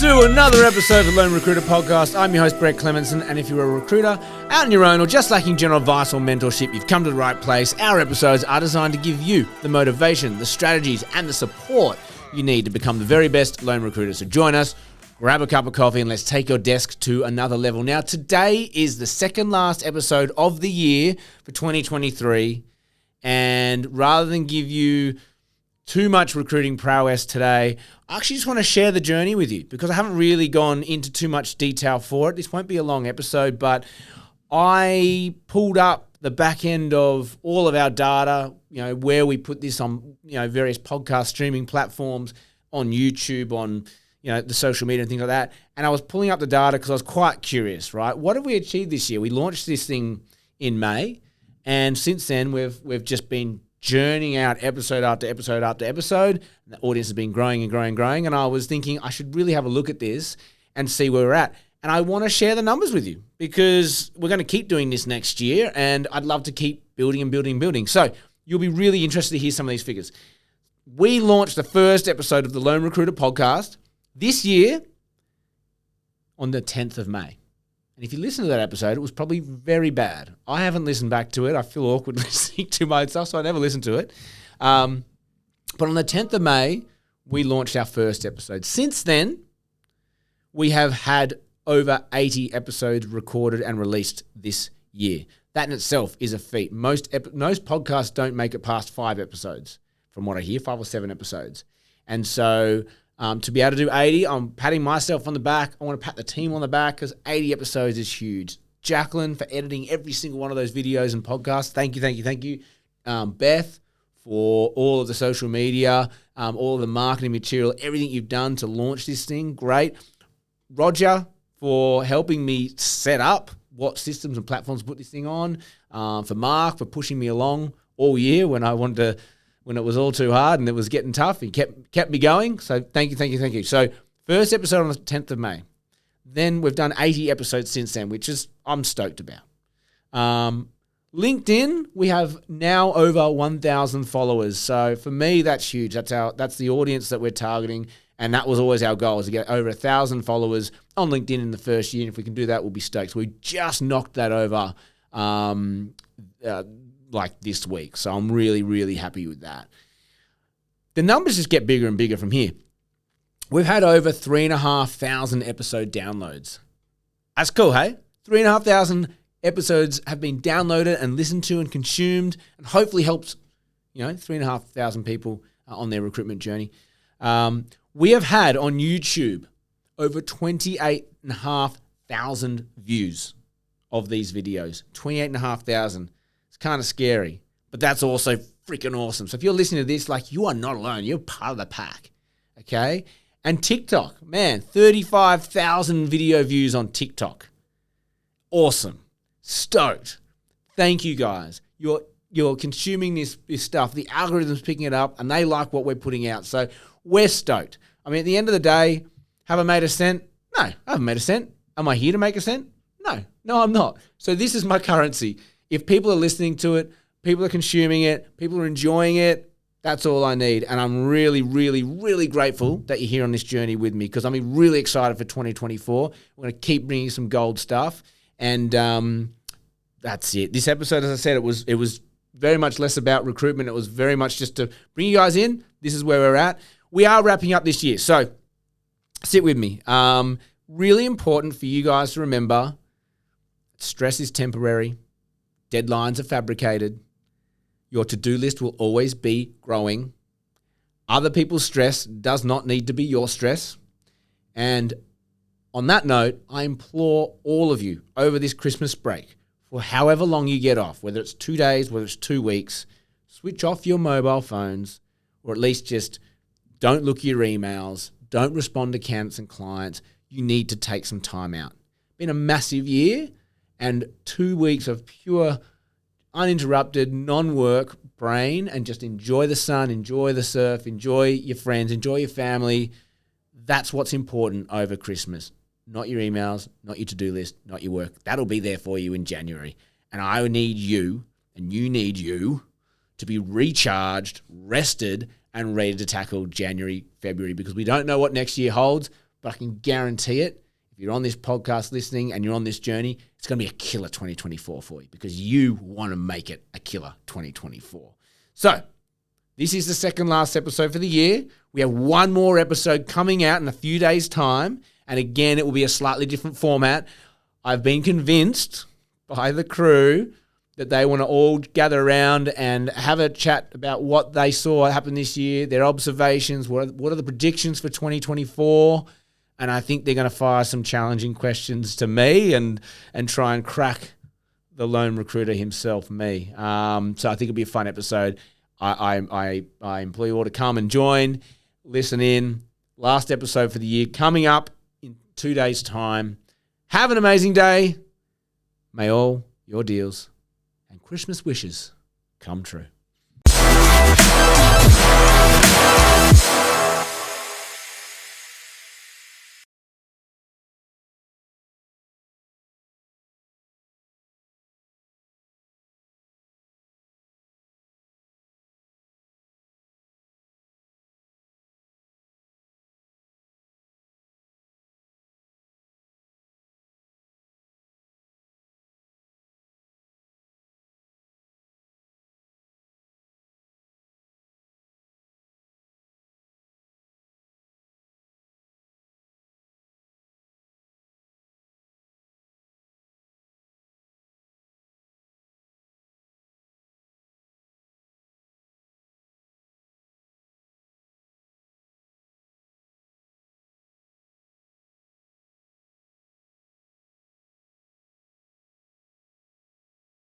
to another episode of the Lone Recruiter Podcast. I'm your host, Brett Clemenson, and if you're a recruiter out on your own or just lacking general advice or mentorship, you've come to the right place. Our episodes are designed to give you the motivation, the strategies, and the support you need to become the very best lone recruiter. So join us, grab a cup of coffee, and let's take your desk to another level. Now, today is the second last episode of the year for 2023, and rather than give you too much recruiting prowess today, I actually just want to share the journey with you because I haven't really gone into too much detail for it. This won't be a long episode, but I pulled up the back end of all of our data, where we put this on, various podcast streaming platforms, on YouTube, on, the social media and things like that. And I was pulling up the data because I was quite curious, right? What have we achieved this year? We launched this thing in May, and since then we've just been journeying out episode after episode after episode. The audience has been growing and growing and growing. And I was thinking I should really have a look at this and see where we're at. And I want to share the numbers with you because we're going to keep doing this next year. And I'd love to keep building and building and building. So you'll be really interested to hear some of these figures. We launched the first episode of the Lone Recruiter Podcast this year on the 10th of May. And if you listen to that episode, it was probably very bad. I haven't listened back to it. I feel awkward listening to myself, so I never listened to it. But on the 10th of May, we launched our first episode. Since then, we have had over 80 episodes recorded and released this year. That in itself is a feat. Most podcasts don't make it past 5 episodes, from what I hear, 5 or 7 episodes. And so to be able to do 80, I'm patting myself on the back. I want to pat the team on the back because 80 episodes is huge. Jacqueline for editing every single one of those videos and podcasts. Thank you. Beth for all of the social media, all of the marketing material, everything you've done to launch this thing. Great. Roger for helping me set up what systems and platforms to put this thing on. For Mark for pushing me along all year when it was all too hard and it was getting tough. He kept me going. So thank you. So first episode on the 10th of May. Then we've done 80 episodes since then, which is I'm stoked about. LinkedIn, we have now over 1,000 followers. So for me, that's huge. That's the audience that we're targeting. And that was always our goal, is to get over 1,000 followers on LinkedIn in the first year. And if we can do that, we'll be stoked. So we just knocked that over like this week. So I'm really, really happy with that. The numbers just get bigger and bigger from here. We've had over 3,500 episode downloads. That's cool, hey? 3,500 episodes have been downloaded and listened to and consumed and hopefully helps, 3,500 people on their recruitment journey. We have had on YouTube over 28,500 views of these videos. 28,500. It's kind of scary, but that's also freaking awesome. So if you're listening to this, you are not alone. You're part of the pack, okay? And TikTok, man, 35,000 video views on TikTok. Awesome. Stoked. Thank you, guys. You're consuming this stuff. The algorithm's picking it up, and they like what we're putting out. So we're stoked. I mean, at the end of the day, have I made a cent? No, I haven't made a cent. Am I here to make a cent? No, I'm not. So this is my currency. If people are listening to it, people are consuming it, people are enjoying it, that's all I need. And I'm really, really, really grateful that you're here on this journey with me because I'm really excited for 2024. We're going to keep bringing some gold stuff. And that's it. This episode, as I said, it was very much less about recruitment. It was very much just to bring you guys in. This is where we're at. We are wrapping up this year. So sit with me. Really important for you guys to remember, stress is temporary. Deadlines are fabricated. Your to-do list will always be growing. Other people's stress does not need to be your stress. And on that note, I implore all of you over this Christmas break, for however long you get off, whether it's 2 days, whether it's 2 weeks, switch off your mobile phones, or at least just don't look at your emails, don't respond to candidates and clients. You need to take some time out. Been a massive year. And 2 weeks of pure, uninterrupted, non-work brain and just enjoy the sun, enjoy the surf, enjoy your friends, enjoy your family. That's what's important over Christmas. Not your emails, not your to-do list, not your work. That'll be there for you in January. And I need you, and you need you, to be recharged, rested, and ready to tackle January, February, because we don't know what next year holds, but I can guarantee it. If you're on this podcast listening and you're on this journey, it's going to be a killer 2024 for you because you want to make it a killer 2024. So this is the second last episode for the year. We have one more episode coming out in a few days' time. And again, it will be a slightly different format. I've been convinced by the crew that they want to all gather around and have a chat about what they saw happen this year, their observations, what are the predictions for 2024. And I think they're going to fire some challenging questions to me and try and crack the lone recruiter himself, me. So I think it'll be a fun episode. I implore you all to come and join, listen in. Last episode for the year coming up in 2 days' time. Have an amazing day. May all your deals and Christmas wishes come true.